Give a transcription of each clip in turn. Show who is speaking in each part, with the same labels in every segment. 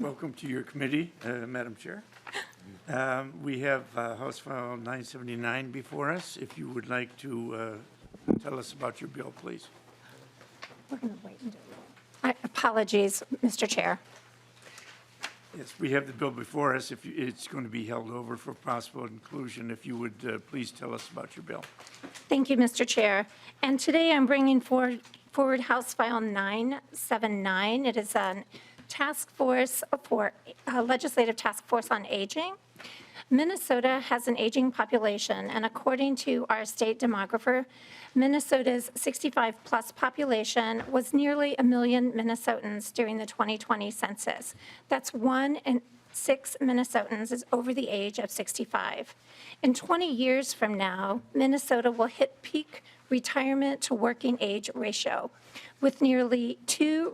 Speaker 1: Welcome to your committee, Madam Chair. We have House File 979 before us. If you would like to tell us about your bill, please.
Speaker 2: We're going to wait and do it. Apologies, Mr. Chair.
Speaker 1: Yes, we have the bill before us. If it's going to be held over for possible inclusion, if you would please tell us about your bill.
Speaker 2: Thank you, Mr. Chair. And today I'm bringing forward House File 979. It is a task force for legislative task force on aging. Minnesota has an aging population, and according to our state demographer, Minnesota's 65-plus population was nearly 1 million Minnesotans during the 2020 census. That's 1 in 6 Minnesotans is over the age of 65. In 20 years from now, Minnesota will hit peak retirement to working age ratio, with nearly 2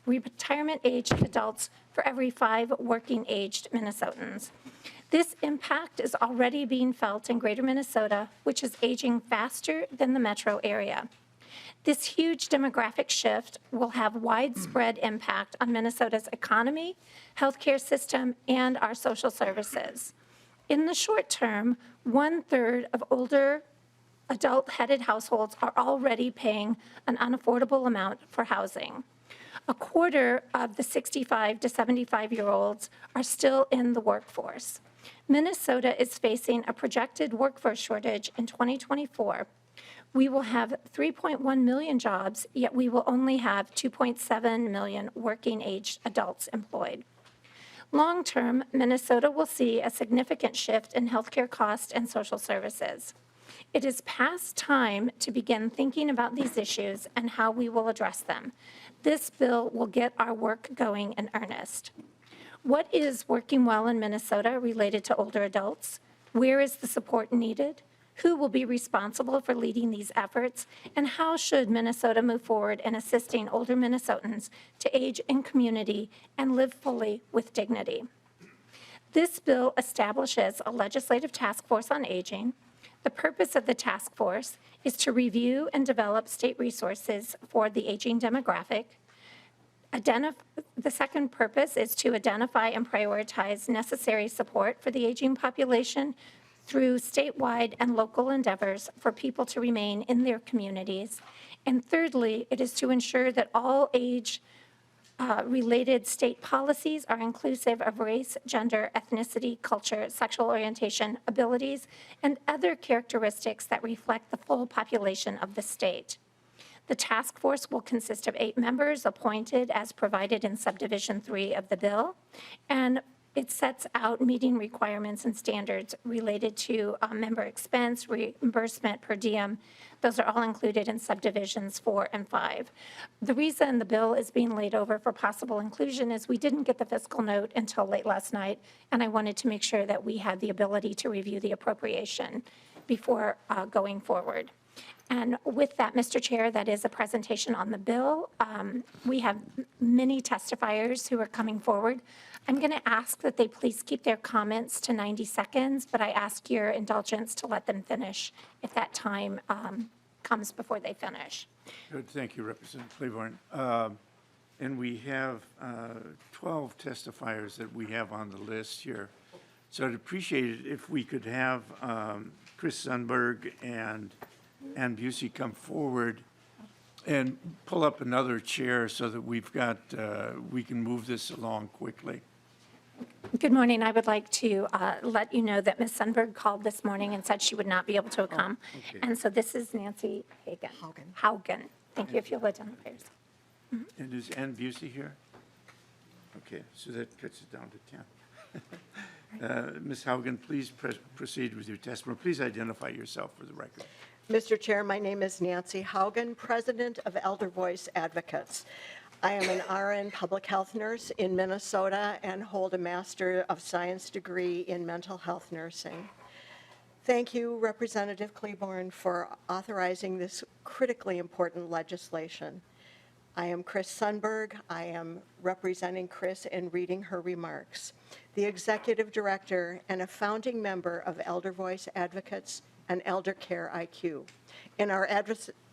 Speaker 2: retirement-aged adults for every 5 working-aged Minnesotans. This impact is already being felt in Greater Minnesota, which is aging faster than the metro area. This huge demographic shift will have widespread impact on Minnesota's economy, healthcare system, and our social services. In the short term, 1/3 of older adult-headed households are already paying an unaffordable amount for housing. 1/4 of the 65 to 75-year-olds are still in the workforce. Minnesota is facing a projected workforce shortage in 2024. We will have 3.1 million jobs, yet we will only have 2.7 million working-age adults employed. Long-term, Minnesota will see a significant shift in healthcare costs and social services. It is past time to begin thinking about these issues and how we will address them. This bill will get our work going in earnest. What is working well in Minnesota related to older adults? Where is the support needed? Who will be responsible for leading these efforts? And how should Minnesota move forward in assisting older Minnesotans to age in community and live fully with dignity? This bill establishes a legislative task force on aging. The purpose of the task force is to review and develop state resources for the aging demographic. The second purpose is to identify and prioritize necessary support for the aging population through statewide and local endeavors for people to remain in their communities. And thirdly, it is to ensure that all age-related state policies are inclusive of race, gender, ethnicity, culture, sexual orientation, abilities, and other characteristics that reflect the full population of the state. The task force will consist of 8 members appointed as provided in subdivision 3 of the bill, and it sets out meeting requirements and standards related to member expense, reimbursement per diem. Those are all included in subdivisions 4 and 5. The reason the bill is being laid over for possible inclusion is we didn't get the fiscal note until late last night, and I wanted to make sure that we had the ability to review the appropriation before going forward. And with that, Mr. Chair, that is a presentation on the bill. We have many testifiers who are coming forward. I'm going to ask that they please keep their comments to 90 seconds, but I ask your indulgence to let them finish if that time comes before they finish.
Speaker 1: Good. Thank you, Representative Claiborne. And we have 12 testifiers that we have on the list here. So I'd appreciate it if we could have Chris Sundberg and Ann Busey come forward and pull up another chair so that we've got, we can move this along quickly.
Speaker 2: Good morning. I would like to let you know that Ms. Sundberg called this morning and said she would not be able to come.
Speaker 1: Okay.
Speaker 2: And so this is Nancy Haugen. Thank you, if you'll identify yourself.
Speaker 1: And is Ann Busey here? Okay, so that cuts it down to 10. Ms. Haugen, please proceed with your testimony. Please identify yourself for the record.
Speaker 3: Mr. Chair, my name is Nancy Haugen, President of Elder Voice Advocates. I am an RN public health nurse in Minnesota and hold a Master of Science degree in mental health nursing. Thank you, Representative Claiborne, for authorizing this critically important legislation. I am Chris Sundberg. I am representing Chris and reading her remarks. The Executive Director and a founding member of Elder Voice Advocates and Elder Care IQ. In our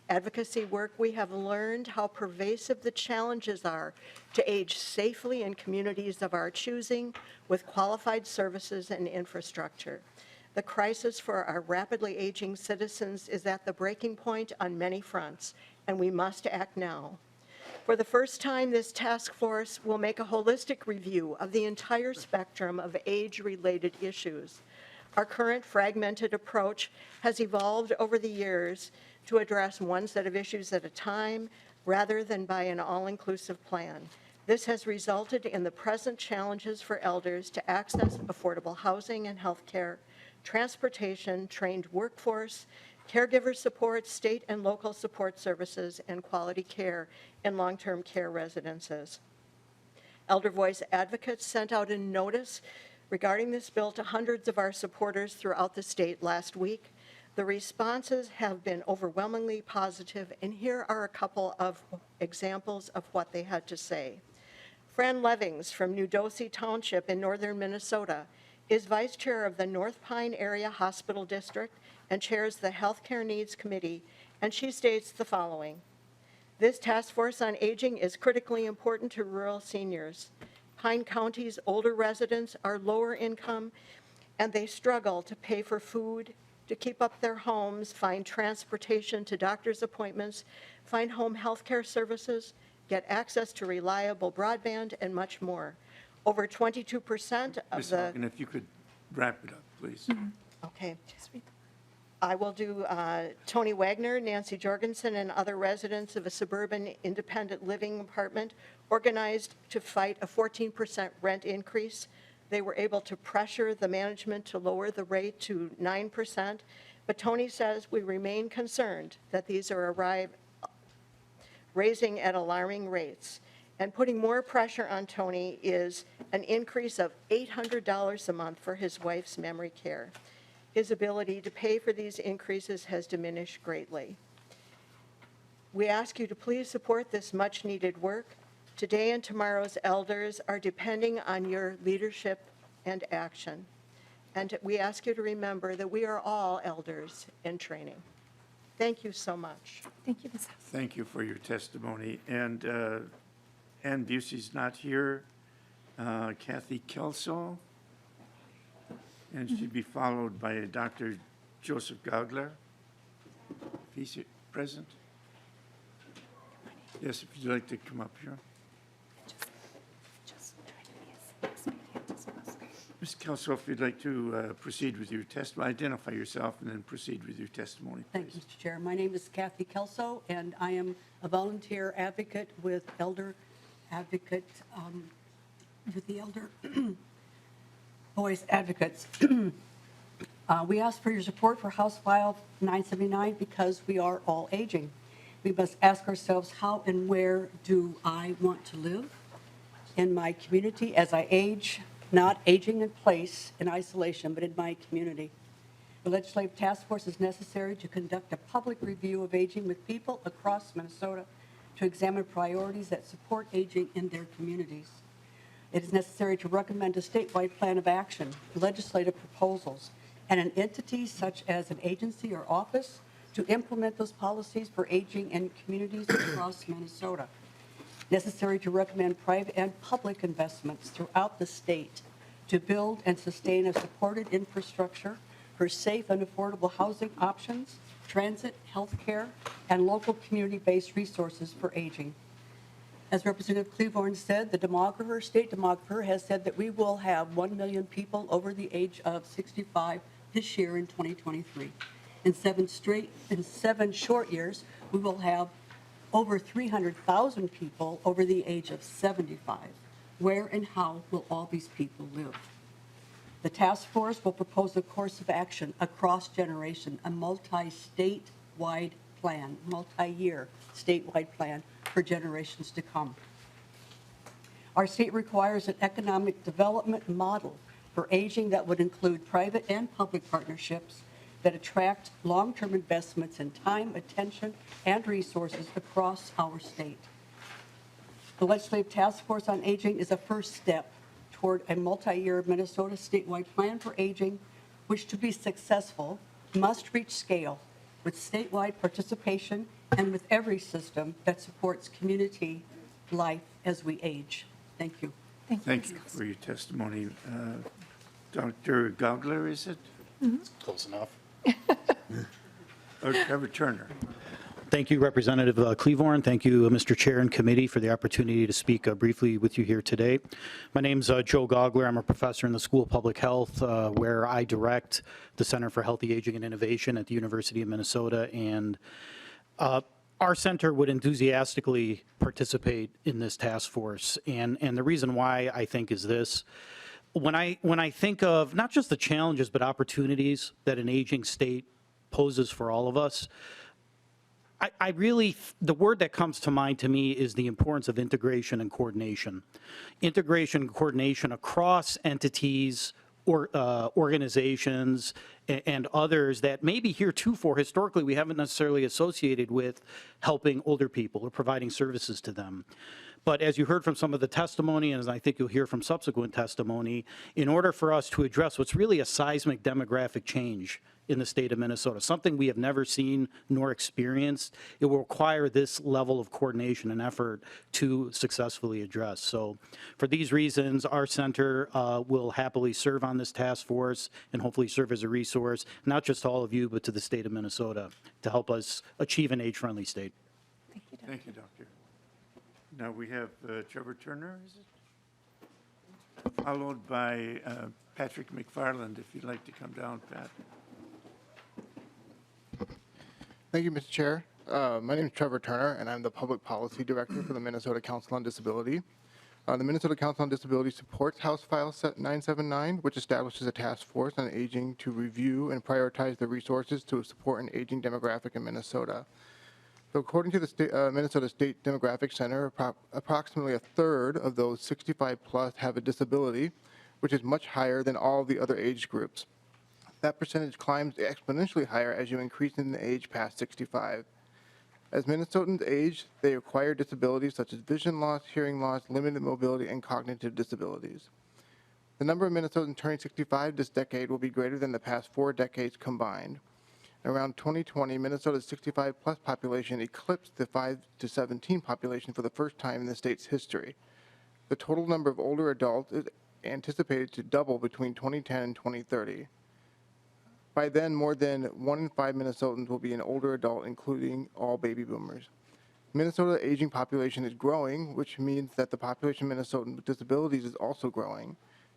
Speaker 3: advocacy work, we have learned how pervasive the challenges are to age safely in communities of our choosing with qualified services and infrastructure. The crisis for our rapidly aging citizens is at the breaking point on many fronts, and we must act now. For the first time, this task force will make a holistic review of the entire spectrum of age-related issues. Our current fragmented approach has evolved over the years to address one set of issues at a time rather than by an all-inclusive plan. This has resulted in the present challenges for elders to access affordable housing and health care, transportation, trained workforce, caregiver support, state and local support services, and quality care in long-term care residences. Elder Voice advocates sent out a notice regarding this bill to hundreds of our supporters throughout the state last week. The responses have been overwhelmingly positive, and here are a couple of examples of what they had to say. Fran Levings from New Dosey Township in northern Minnesota is vice chair of the North Pine Area Hospital District and chairs the Healthcare Needs Committee, and she states the following. This task force on aging is critically important to rural seniors. Pine County's older residents are lower income, and they struggle to pay for food, to keep up their homes, find transportation to doctor's appointments, find home health care services, get access to reliable broadband, and much more. Over 22% of
Speaker 1: Ms.
Speaker 3: the...
Speaker 1: Hogan, if you could wrap it up, please.
Speaker 3: Okay. I will do Tony Wagner, Nancy Jorgensen, and other residents of a suburban independent living apartment organized to fight a 14% rent increase. They were able to pressure the management to lower the rate to 9%, but Tony says we remain concerned that these are raising at alarming rates. And putting more pressure on Tony is an increase of $800 a month for his wife's memory care. His ability to pay for these increases has diminished greatly. We ask you to please support this much-needed work. Today and tomorrow's elders are depending on your leadership and action. And we ask you to remember that we are all elders in training. Thank you so much.
Speaker 2: Thank you, Ms. House.
Speaker 1: Thank you for your testimony. And Ann Busey's not here. Kathy Kelso, and she'd be followed by Dr. Joseph Gaugler. If he's here, present. Yes, if you'd like to come up here.
Speaker 2: Just try to be as expedient as possible.
Speaker 1: Ms. Kelso, if you'd like to proceed with your testimony, identify yourself and then proceed with your testimony,
Speaker 4: Thank you,
Speaker 1: please.
Speaker 4: Mr. Chair. My name is Kathy Kelso, and I am a volunteer advocate with Elder Advocate, with the Elder Voice Advocates. We ask for your support for House File 979 because we are all aging. We must ask ourselves, how and where do I want to live in my community as I age, not aging in place in isolation, but in my community. The legislative task force is necessary to conduct a public review of aging with people across Minnesota to examine priorities that support aging in their communities. It is necessary to recommend a statewide plan of action, legislative proposals, and an entity such as an agency or office to implement those policies for aging in communities across Minnesota. Necessary to recommend private and public investments throughout the state to build and sustain a supported infrastructure for safe and affordable housing options, transit, health care, and local community-based resources for aging. As Representative Cleavorn said, the demographer, state demographer, has said that we will have 1 million people over the age of 65 this year in 2023. In 7 short years, we will have over 300,000 people over the age of 75. Where and how will all these people live? The task force will propose a course of action across generation, a multi-statewide plan, multi-year statewide plan for generations to come. Our state requires an economic development model for aging that would include private and public partnerships that attract long-term investments in time, attention, and resources across our state. The Legislative Task Force on Aging is a first step toward a multi-year Minnesota statewide plan for aging, which to be successful must reach scale with statewide participation and with every system that supports community life as we age. Thank you.
Speaker 1: Thank you for your testimony. Dr. Gaugler, is it?
Speaker 5: Close enough.
Speaker 1: Or Trevor Turner?
Speaker 6: Thank you, Representative Cleavorn. Thank you, Mr. Chair and committee, for the opportunity to speak briefly with you here today. My name's Joe Gaugler. I'm a professor in the School of Public Health, where I direct the Center for Healthy Aging and Innovation at the University of Minnesota. And our center would enthusiastically participate in this task force. And the reason why, I think, is this. When I think of not just the challenges, but opportunities that an aging state poses for all of us, I really, the word that comes to mind to me is the importance of integration and coordination. Integration and coordination across entities, or organizations, and others that maybe heretofore historically we haven't necessarily associated with helping older people or providing services to them. But as you heard from some of the testimony, and as I think you'll hear from subsequent testimony, in order for us to address what's really a seismic demographic change in the state of Minnesota, something we have never seen nor experienced, it will require this level of coordination and effort to successfully address. So for these reasons, our center will happily serve on this task force and hopefully serve as a resource, not just to all of you, but to the state of Minnesota to help us achieve an age-friendly state.
Speaker 2: Thank you, Dr.
Speaker 1: Thank you, Doctor. Now we have Trevor Turner, is it? Followed by Patrick McFarland, if you'd like to come down, Pat.
Speaker 5: Thank you, Mr. Chair. My name is Trevor Turner, and I'm the Public Policy Director for the Minnesota Council on Disability. The Minnesota Council on Disability supports House File 979, which establishes a task force on aging to review and prioritize the resources to support an aging demographic in Minnesota. So according to the Minnesota State Demographic Center, approximately a third of those 65 plus have a disability, which is much higher than all the other age groups. That percentage climbs exponentially higher as you increase in the age past 65. As Minnesotans age, they acquire disabilities such as vision loss, hearing loss, limited mobility, and cognitive disabilities. The number of Minnesotans turning 65 this decade will be greater than the past 4 decades combined. Around 2020, Minnesota's 65 plus population eclipsed the 5 to 17 population for the first time in the state's history. The total number of older adults is anticipated to double between 2010 and 2030. By then, more than 1 in 5 Minnesotans will be an older adult, including all baby boomers. Minnesota's aging population is growing, which means that the population of Minnesotans with disabilities is also growing.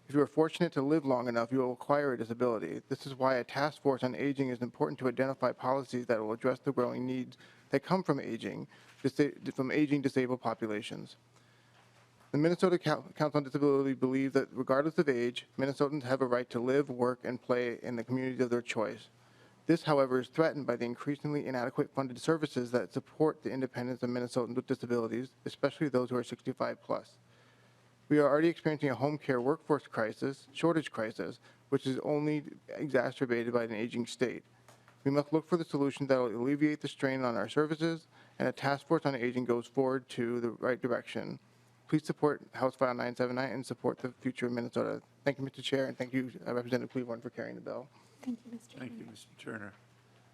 Speaker 5: If you are fortunate to live long enough, you will acquire a disability. This is why a task force on aging is important to identify policies that will address the growing needs that come from aging disabled populations. The Minnesota Council on Disability believes that regardless of age, Minnesotans have a right to live, work, and play in the community of their choice. This, however, is threatened by the increasingly inadequate funded services that support the independence of Minnesotans with disabilities, especially those who are 65 plus. We are already experiencing a home care workforce shortage crisis, which is only exacerbated by an aging state. We must look for the solution that will alleviate the strain on our services, and a task force on aging goes forward to the right direction. Please support House File 979 and support the future of Minnesota. Thank you, Mr. Chair, and thank you, Representative Cleavorn, for carrying the bill.
Speaker 2: Thank you, Mr.
Speaker 1: Thank you, Mr. Turner.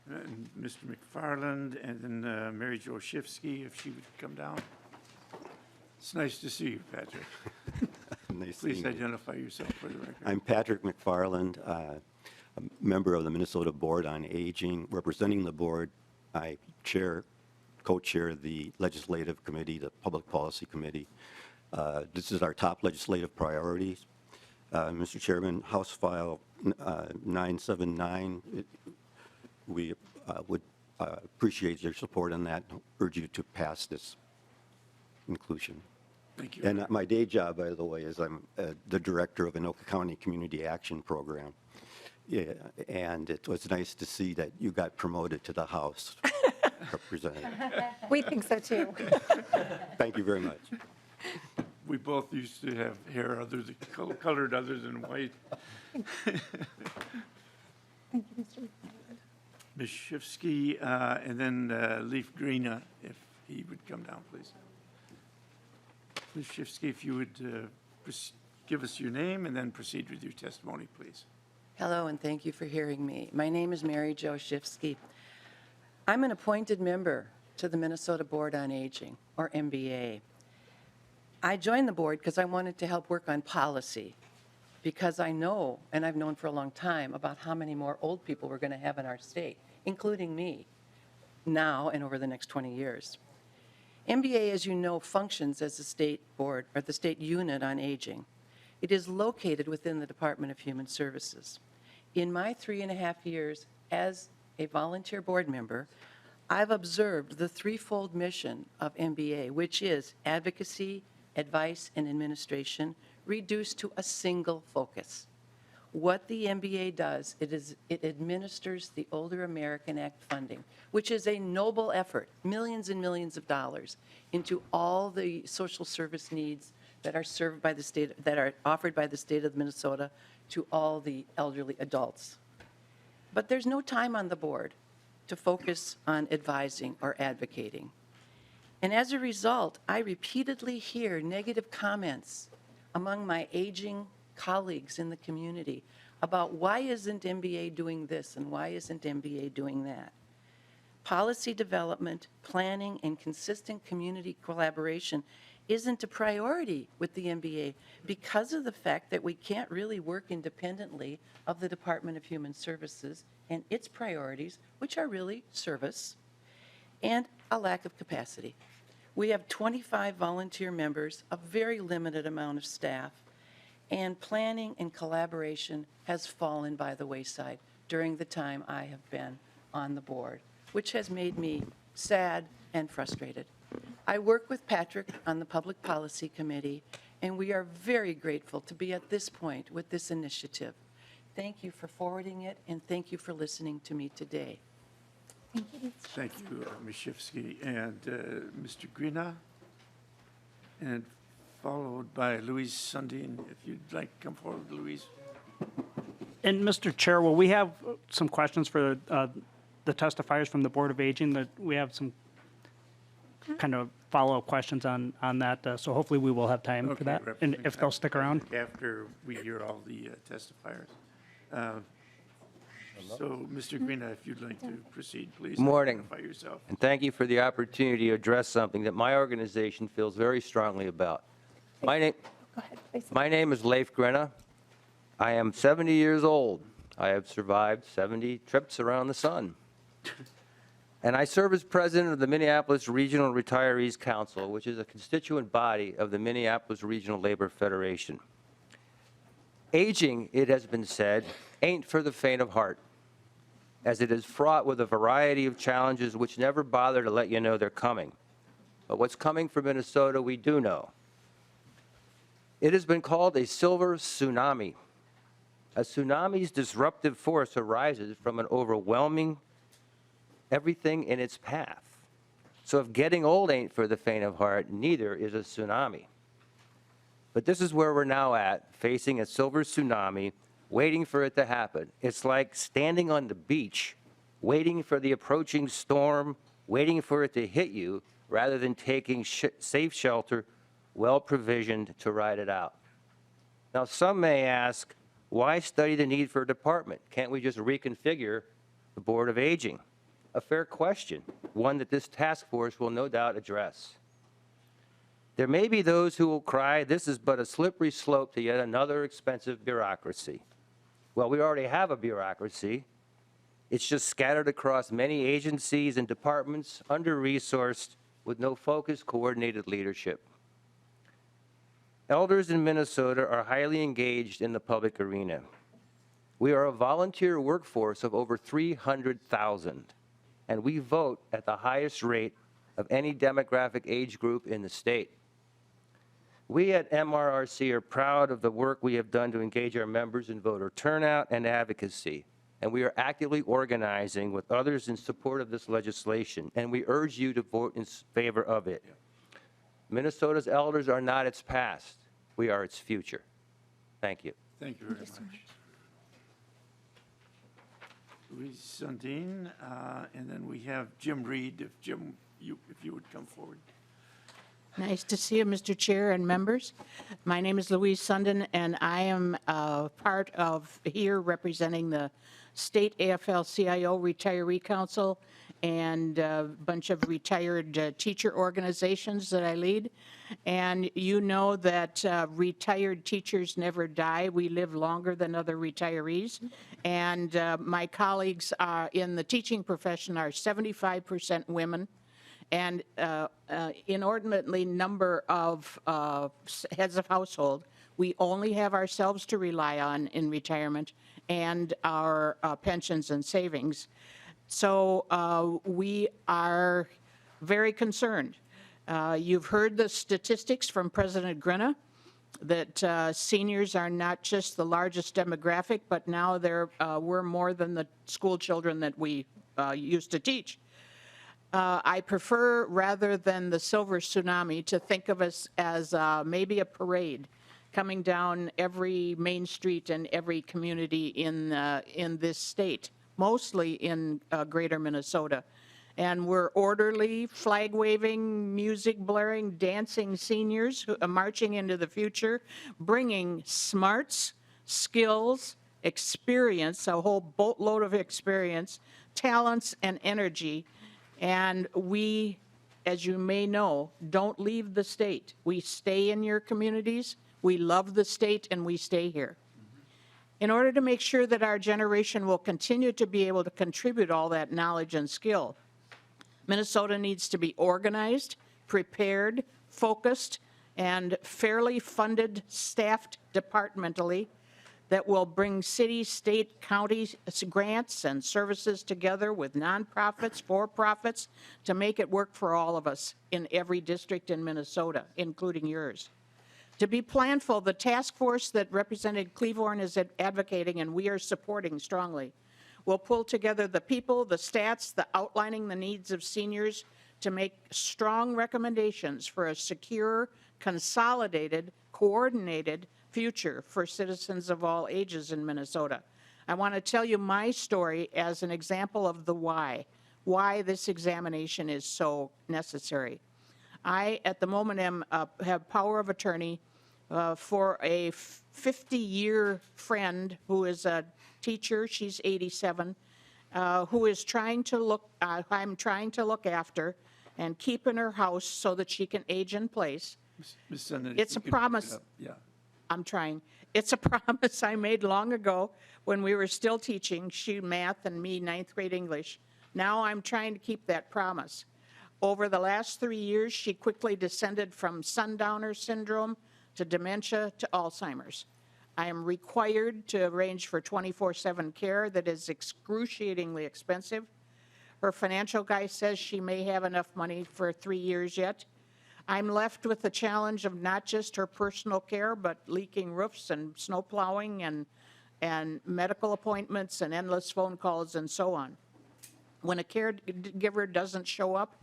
Speaker 1: And Mr. McFarland, and then Mary Jo Shifsky, if she would come down. It's nice to see you, Patrick.
Speaker 7: Nice
Speaker 1: Please
Speaker 7: seeing you.
Speaker 1: identify yourself for the record.
Speaker 7: I'm Patrick McFarland, a member of the Minnesota Board on Aging. Representing the board, I co-chair the Legislative Committee, the Public Policy Committee. This is our top legislative priorities. Mr. Chairman, House File 979, we would appreciate your support on that. Urge you to pass this inclusion.
Speaker 1: Thank you.
Speaker 7: And my day job, by the way, is I'm the director of Anoka County Community Action Program. Yeah, and it was nice to see that you got promoted to the House representative.
Speaker 2: We think so too.
Speaker 7: Thank you very much.
Speaker 1: We both used to have hair colored other than white.
Speaker 2: Thank you, Mr. McFarland.
Speaker 1: Ms. Shifsky, and then Leaf Greena, if he would come down, please. Ms. Shifsky, if you would give us your name and then proceed with your testimony, please.
Speaker 8: Hello, and thank you for hearing me. My name is Mary Jo Shifsky. I'm an appointed member to the Minnesota Board on Aging, or MBA. I joined the board because I wanted to help work on policy, because I know, and I've known for a long time, about how many more old people we're going to have in our state, including me, now and over the next 20 years. MBA, as you know, functions as the state board, or the state unit on aging. It is located within the Department of Human Services. In my 3.5 years as a volunteer board member, I've observed the threefold mission of MBA, which is advocacy, advice, and administration, reduced to a single focus. What the MBA does, it administers the Older American Act funding, which is a noble effort, millions and millions of dollars, into all the social service needs that are served by the state, that are offered by the state of Minnesota to all the elderly adults. But there's no time on the board to focus on advising or advocating. And as a result, I repeatedly hear negative comments among my aging colleagues in the community about why isn't MBA doing this and why isn't MBA doing that. Policy development, planning, and consistent community collaboration isn't a priority with the MBA because of the fact that we can't really work independently of the Department of Human Services and its priorities, which are really service, and a lack of capacity. We have 25 volunteer members, a very limited amount of staff, and planning and collaboration has fallen by the wayside during the time I have been on the board, which has made me sad and frustrated. I work with Patrick on the Public Policy Committee, and we are very grateful to be at this point with this initiative. Thank you for forwarding it, and thank you for listening to me today.
Speaker 1: Thank you, Ms. Shifsky. And Mr. Grina, and followed by Louise Sundin. If you'd like to come forward, Louise.
Speaker 9: And Mr. Chair, will we have some questions for the testifiers from the Board of Aging? That we have some kind of follow-up questions on that, so hopefully we will have time for that, and if they'll stick around.
Speaker 1: After we hear all the testifiers. So, Mr. Grina, if you'd like to proceed, please.
Speaker 10: Morning.
Speaker 1: Identify yourself.
Speaker 10: And thank you for the opportunity to address something that my organization feels very strongly about. My name is Leif Grena. I am 70 years old. I have survived 70 trips around the sun. And I serve as president of the Minneapolis Regional Retirees Council, which is a constituent body of the Minneapolis Regional Labor Federation. Aging, it has been said, ain't for the faint of heart, as it is fraught with a variety of challenges which never bother to let you know they're coming. But what's coming for Minnesota, we do know. It has been called a silver tsunami. A tsunami's disruptive force arises from an overwhelming everything in its path. So if getting old ain't for the faint of heart, neither is a tsunami. But this is where we're now at, facing a silver tsunami, waiting for it to happen. It's like standing on the beach, waiting for the approaching storm, waiting for it to hit you, rather than taking safe shelter, well provisioned to ride it out. Now, some may ask, why study the need for a department? Can't we just reconfigure the Board of Aging? A fair question, one that this task force will no doubt address. There may be those who will cry, this is but a slippery slope to yet another expensive bureaucracy. Well, we already have a bureaucracy. It's just scattered across many agencies and departments, under-resourced, with no focused, coordinated leadership. Elders in Minnesota are highly engaged in the public arena. We are a volunteer workforce of over 300,000, and we vote at the highest rate of any demographic age group in the state. We at MRRC are proud of the work we have done to engage our members in voter turnout and advocacy, and we are actively organizing with others in support of this legislation, and we urge you to vote in favor of it. Minnesota's elders are not its past. We are its future. Thank you.
Speaker 1: Thank you very much. Louise Sundin, and then we have Jim Reed. If Jim, if you would come forward.
Speaker 11: Nice to see you, Mr. Chair and members. My name is Louise Sundin, and I am part of here representing the State AFL-CIO Retiree Council and a bunch of retired teacher organizations that I lead. And you know that retired teachers never die. We live longer than other retirees. And my colleagues in the teaching profession are 75% women, and inordinately number of heads of household. We only have ourselves to rely on in retirement and our pensions and savings. So we are very concerned. You've heard the statistics from President Grina that seniors are not just the largest demographic, but now we're more than the school children that we used to teach. I prefer, rather than the silver tsunami, to think of us as maybe a parade coming down every main street and every community in this state, mostly in greater Minnesota. And we're orderly, flag-waving, music blaring, dancing seniors who are marching into the future, bringing smarts, skills, experience, a whole boatload of experience, talents, and energy. And we, as you may know, don't leave the state. We stay in your communities, we love the state, and we stay here. In order to make sure that our generation will continue to be able to contribute all that knowledge and skill, Minnesota needs to be organized, prepared, focused, and fairly funded, staffed departmentally that will bring city, state, county grants and services together with nonprofits, for-profits, to make it work for all of us in every district in Minnesota, including yours. To be planful, the task force that Representative Cleavorn is advocating and we are supporting strongly will pull together the people, the stats, the outlining the needs of seniors to make strong recommendations for a secure, consolidated, coordinated future for citizens of all ages in Minnesota. I want to tell you my story as an example of the why this examination is so necessary. I, at the moment, have power of attorney for a 50-year friend who is a teacher. She's 87, who is trying to look, I'm trying to look after and keep in her house so that she can age in place.
Speaker 1: Ms. Sundin, if
Speaker 11: It's
Speaker 1: you
Speaker 11: a
Speaker 1: could-
Speaker 11: promise.
Speaker 1: Yeah.
Speaker 11: I'm trying. It's a promise I made long ago when we were still teaching, she math and me ninth grade English. Now I'm trying to keep that promise. Over the last 3 years, she quickly descended from sundowner syndrome to dementia to Alzheimer's. I am required to arrange for 24/7 care that is excruciatingly expensive. Her financial guy says she may have enough money for 3 years yet. I'm left with the challenge of not just her personal care, but leaking roofs and snow plowing and medical appointments and endless phone calls and so on. When a caregiver doesn't show up,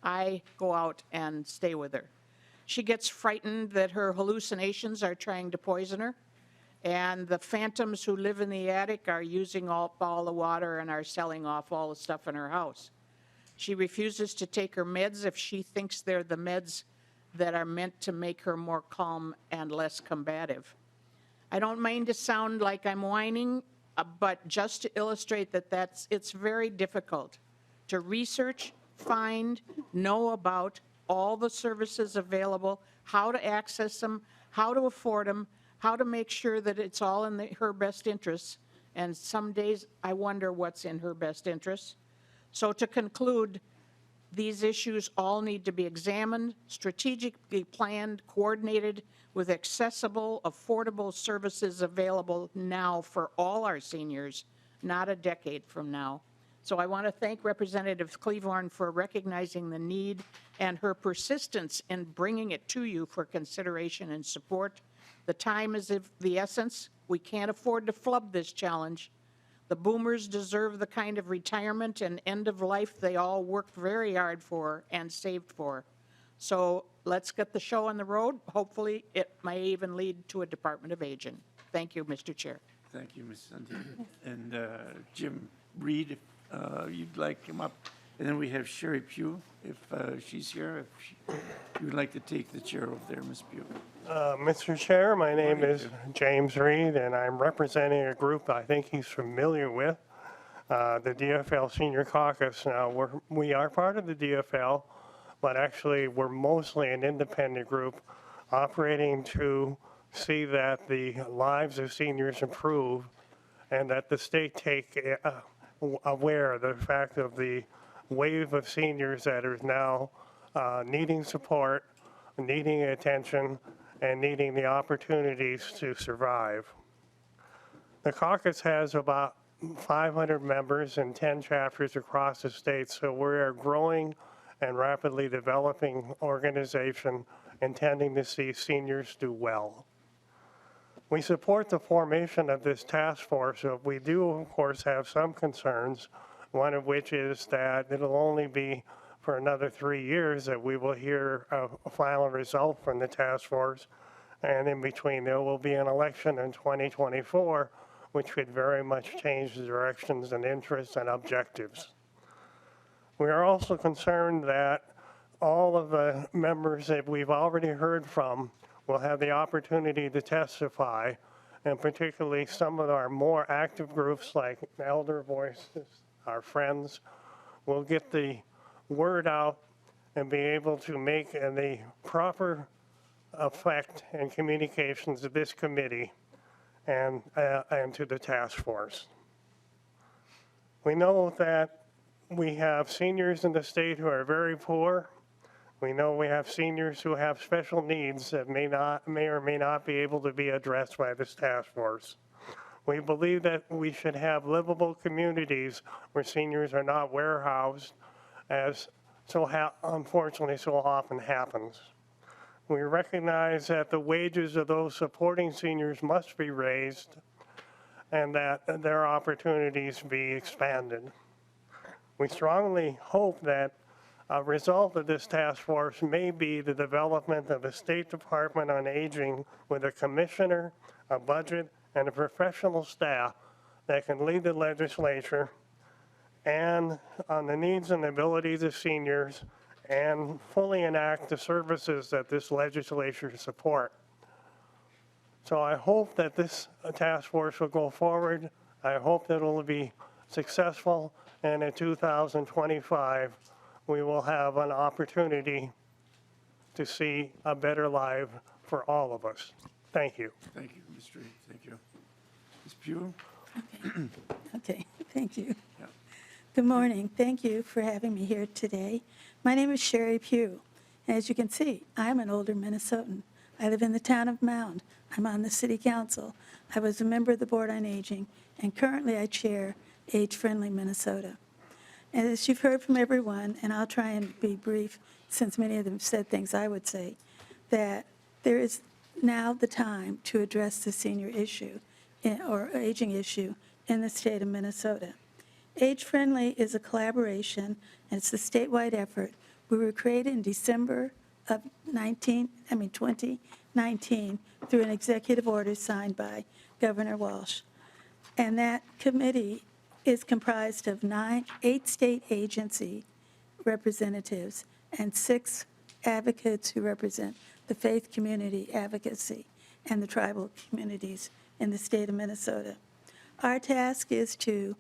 Speaker 11: I go out and stay with her. She gets frightened that her hallucinations are trying to poison her, and the phantoms who live in the attic are using up all the water and are selling off all the stuff in her house. She refuses to take her meds if she thinks they're the meds that are meant to make her more calm and less combative. I don't mean to sound like I'm whining, but just to illustrate that it's very difficult to research, find, know about all the services available, how to access them, how to afford them, how to make sure that it's all in her best interests. And some days I wonder what's in her best interests. So to conclude, these issues all need to be examined, strategically planned, coordinated, with accessible, affordable services available now for all our seniors, not a decade from now. So I want to thank Representative Cleavorn for recognizing the need and her persistence in bringing it to you for consideration and support. The time is of the essence. We can't afford to flub this challenge. The boomers deserve the kind of retirement and end of life they all worked very hard for and saved for. So let's get the show on the road. Hopefully, it may even lead to a Department of Aging. Thank you, Mr. Chair.
Speaker 1: Thank you, Ms. Sundin. And Jim Reed, if you'd like to come up And then we have Sherry Pugh, if she's here, if you would like to take the chair over there, Ms. Pugh.
Speaker 12: Mr. Chair, my name is James Reed, and I'm representing a group I think he's familiar with, the DFL Senior Caucus. Now, we are part of the DFL, but actually we're mostly an independent group operating to see that the lives of seniors improve and that the state take aware of the fact of the wave of seniors that are now needing support, needing attention, and needing the opportunities to survive. The caucus has about 500 members and 10 chapters across the state, so we're a growing and rapidly developing organization intending to see seniors do well. We support the formation of this task force, but we do, of course, have some concerns, one of which is that it'll only be for another 3 years that we will hear a final result from the task force. And in between, there will be an election in 2024, which could very much change the directions and interests and objectives. We are also concerned that all of the members that we've already heard from will have the opportunity to testify, and particularly some of our more active groups like Elder Voices, our friends, will get the word out and be able to make the proper effect and communications of this committee and to the task force. We know that we have seniors in the state who are very poor. We know we have seniors who have special needs that may or may not be able to be addressed by this task force. We believe that we should have livable communities where seniors are not warehoused, as unfortunately so often happens. We recognize that the wages of those supporting seniors must be raised and that their opportunities be expanded. We strongly hope that a result of this task force may be the development of a State Department on Aging with a commissioner, a budget, and a professional staff that can lead the legislature and on the needs and abilities of seniors and fully enact the services that this legislature support. So I hope that this task force will go forward. I hope that it will be successful, and in 2025, we will have an opportunity to see a better life for all of us. Thank you.
Speaker 1: Thank you, Mr. Reed, thank you. Ms. Pugh?
Speaker 13: Okay, thank you.
Speaker 1: Yeah.
Speaker 13: Good morning. Thank you for having me here today. My name is Sherry Pugh. As you can see, I'm an older Minnesotan. I live in the town of Mound. I'm on the city council. I was a member of the Board on Aging, and currently I chair Age Friendly Minnesota. And as you've heard from everyone, and I'll try and be brief since many of them said things I would say, that there is now the time to address the senior issue or aging issue in the state of Minnesota. Age Friendly is a collaboration, and it's a statewide effort. We were created in December of 2019 through an executive order signed by Governor Walsh. And that committee is comprised of 8 state agency representatives and 6 advocates who represent the faith community advocacy and the tribal communities in the state of Minnesota. Our task is to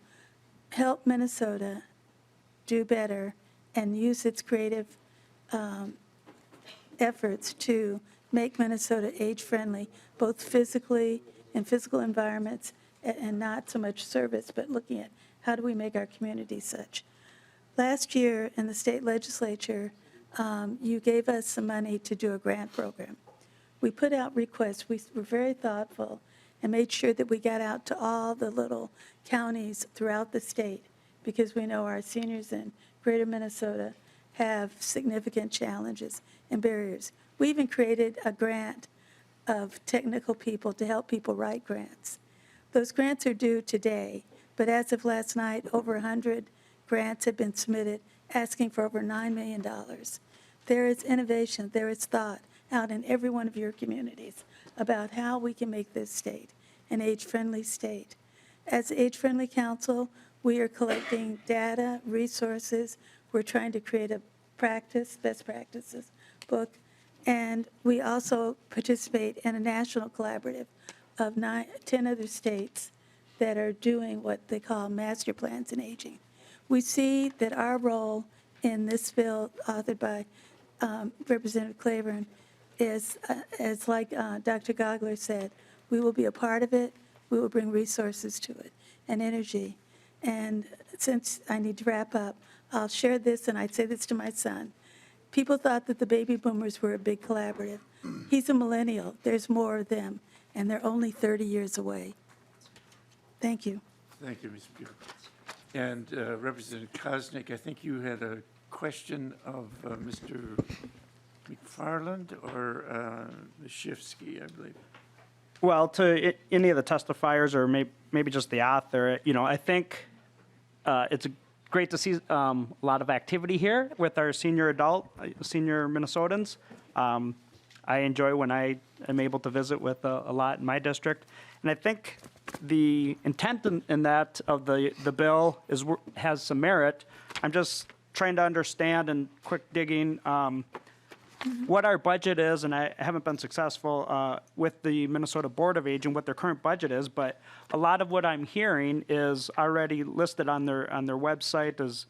Speaker 13: help Minnesota do better and use its creative efforts to make Minnesota age-friendly, both physically in physical environments and not so much service, but looking at how do we make our community such. Last year in the state legislature, you gave us some money to do a grant program. We put out requests. We were very thoughtful and made sure that we got out to all the little counties throughout the state because we know our seniors in greater Minnesota have significant challenges and barriers. We even created a grant of technical people to help people write grants. Those grants are due today, but as of last night, over 100 grants have been submitted asking for over $9 million. There is innovation, there is thought out in every one of your communities about how we can make this state an age-friendly state. As the Age Friendly Council, we are collecting data, resources. We're trying to create a best practices book. And we also participate in a national collaborative of 10 other states that are doing what they call master plans in aging. We see that our role in this bill authored by Representative Claiborne is like Dr. Gaugler said, we will be a part of it, we will bring resources to it and energy. And since I need to wrap up, I'll share this, and I say this to my son. People thought that the baby boomers were a big collaborative. He's a millennial. There's more of them, and they're only 30 years away. Thank you.
Speaker 1: Thank you, Ms. Buell. And Representative Koznick, I think you had a question of Mr. McFarland or Ms. Shifsky, I believe.
Speaker 9: Well, to any of the testifiers or maybe just the author, I think it's great to see a lot of activity here with our senior Minnesotans. I enjoy when I am able to visit with a lot in my district. And I think the intent in that of the bill has some merit. I'm just trying to understand and quick digging what our budget is, and I haven't been successful with the Minnesota Board of Aging, what their current budget is, but a lot of what I'm hearing is already listed on their website as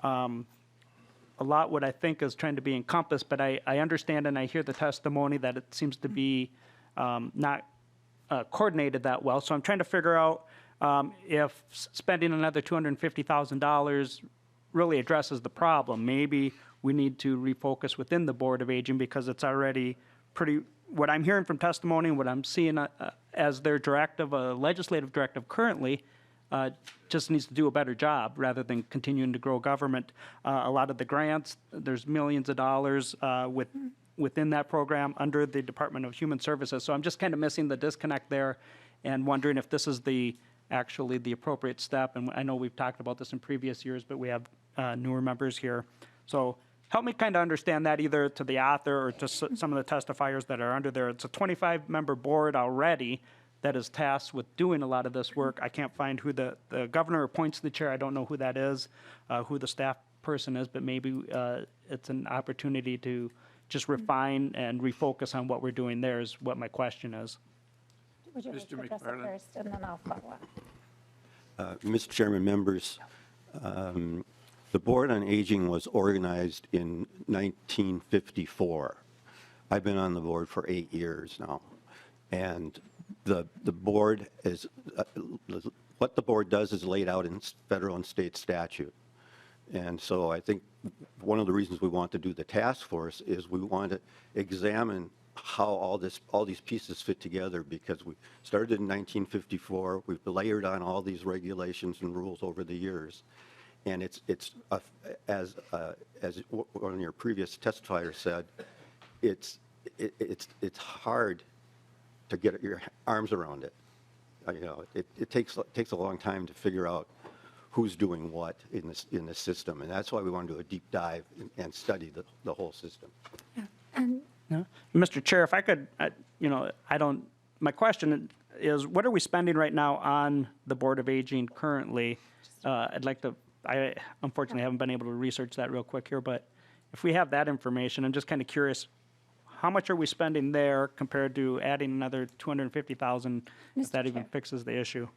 Speaker 9: a lot what I think is trying to be encompassed, but I understand and I hear the testimony that it seems to be not coordinated that well. So I'm trying to figure out if spending another $250,000 really addresses the problem. Maybe we need to refocus within the Board of Aging because it's already pretty, what I'm hearing from testimony and what I'm seeing as their directive, a legislative directive currently, just needs to do a better job rather than continuing to grow government. A lot of the grants, there's millions of dollars within that program under the Department of Human Services. So I'm just kind of missing the disconnect there and wondering if this is actually the appropriate step. And I know we've talked about this in previous years, but we have newer members here. So help me kind of understand that either to the author or to some of the testifiers that are under there. It's a 25-member board already that is tasked with doing a lot of this work. I can't find who the governor appoints the chair. I don't know who that is, who the staff person is, but maybe it's an opportunity to just refine and refocus on what we're doing there is what my question is.
Speaker 2: Would you like to address it first, and then I'll follow up?
Speaker 7: Mr. Chairman, members, the Board on Aging was organized in 1954. I've been on the board for 8 years now. And the board is, what the board does is laid out in federal and state statute. And so I think one of the reasons we want to do the task force is we want to examine how all these pieces fit together, because we started in 1954, we've layered on all these regulations and rules over the years. And it's as one of your previous testifiers said, it's hard to get your arms around it. It takes a long time to figure out who's doing what in this system, and that's why we want to do a deep dive and study the whole system.
Speaker 2: Yeah. And
Speaker 9: Yeah. Mr. Chair, if I could, my question is, what are we spending right now on the Board of Aging currently? I unfortunately haven't been able to research that real quick here, but if we have that information, I'm just kind of curious, how much are we spending there compared to adding another $250,000 if that even fixes the issue?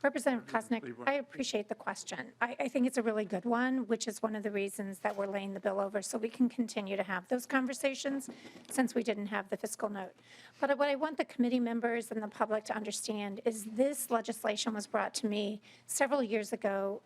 Speaker 2: Representative Koznick, I appreciate the question. I think it's a really good one, which is one of the reasons that we're laying the bill over, so we can continue to have those conversations since we didn't have the fiscal note. But what I want the committee members and the public to understand is this legislation was brought to me several years ago,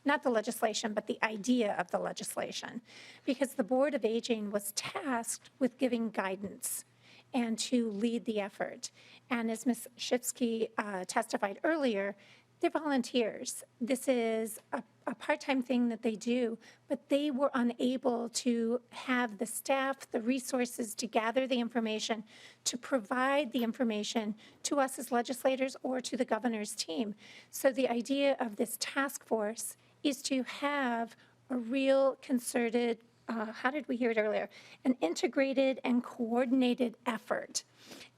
Speaker 2: not the legislation, but the idea of the legislation, because the Board of Aging was tasked with giving guidance and to lead the effort. And as Ms. Shifsky testified earlier, they're volunteers. This is a part-time thing that they do, but they were unable to have the staff, the resources to gather the information, to provide the information to us as legislators or to the governor's team. So the idea of this task force is to have a real concerted, how did we hear it earlier? An integrated and coordinated effort.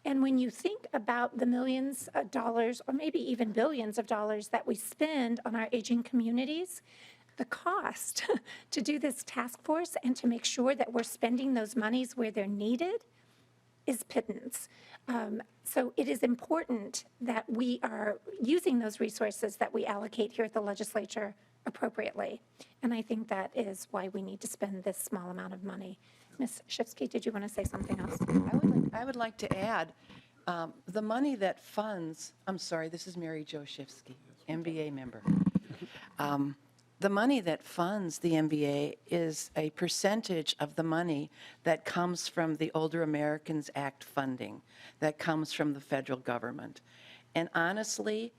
Speaker 2: And when you think about the millions of dollars, or maybe even billions of dollars that we spend on our aging communities, the cost to do this task force and to make sure that we're spending those monies where they're needed is pittance. So it is important that we are using those resources that we allocate here at the legislature appropriately. And I think that is why we need to spend this small amount of money. Ms. Shifsky, did you want to say something else?
Speaker 8: I would like to add, the money that funds, I'm sorry, this is Mary Jo Shifsky, MBA member. The money that funds the MBA is a percentage of the money that comes from the Older Americans Act funding, that comes from the federal government. And honestly,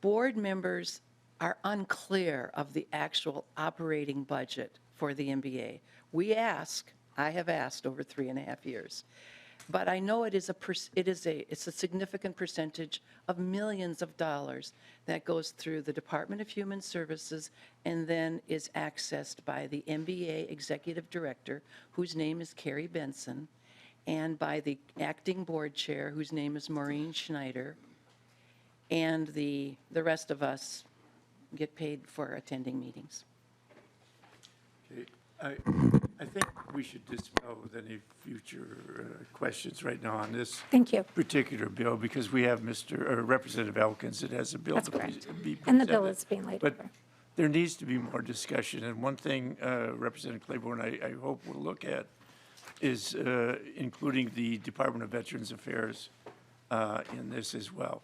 Speaker 8: board members are unclear of the actual operating budget for the MBA. I have asked over 3.5 years. But I know it's a significant percentage of millions of dollars that goes through the Department of Human Services and then is accessed by the MBA Executive Director, whose name is Carrie Benson, and by the acting board chair, whose name is Maureen Schneider, and the rest of us get paid for attending meetings.
Speaker 1: Okay. I think we should dispel with any future questions right now on this
Speaker 2: Thank you.
Speaker 1: particular bill, because we have Representative Elkins that has a bill
Speaker 2: That's
Speaker 1: to
Speaker 2: correct.
Speaker 1: be
Speaker 2: And the bill
Speaker 1: presented.
Speaker 2: is being laid
Speaker 1: But
Speaker 2: over.
Speaker 1: there needs to be more discussion, and one thing Representative Claiborne, I hope we'll look at is including the Department of Veterans Affairs in this as well.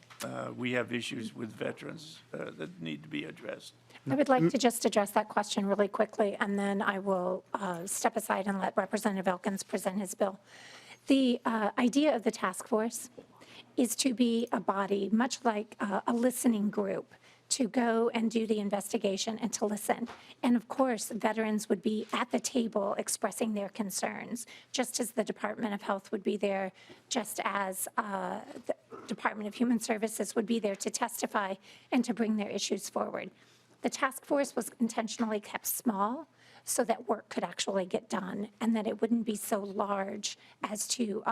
Speaker 1: We have issues with veterans that need to be addressed.
Speaker 2: I would like to just address that question really quickly, and then I will step aside and let Representative Elkins present his bill. The idea of the task force is to be a body, much like a listening group, to go and do the investigation and to listen. And of course, veterans would be at the table expressing their concerns, just as the Department of Health would be there, just as the Department of Human Services would be there to testify and to bring their issues forward. The task force was intentionally kept small so that work could actually get done and that it wouldn't be so large as to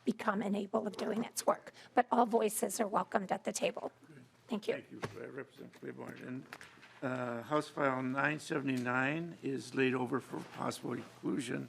Speaker 2: become unable of doing its work. But all voices are welcomed at the table. Thank you.
Speaker 1: Thank you, Representative Claiborne. And House File 979 is laid over for possible inclusion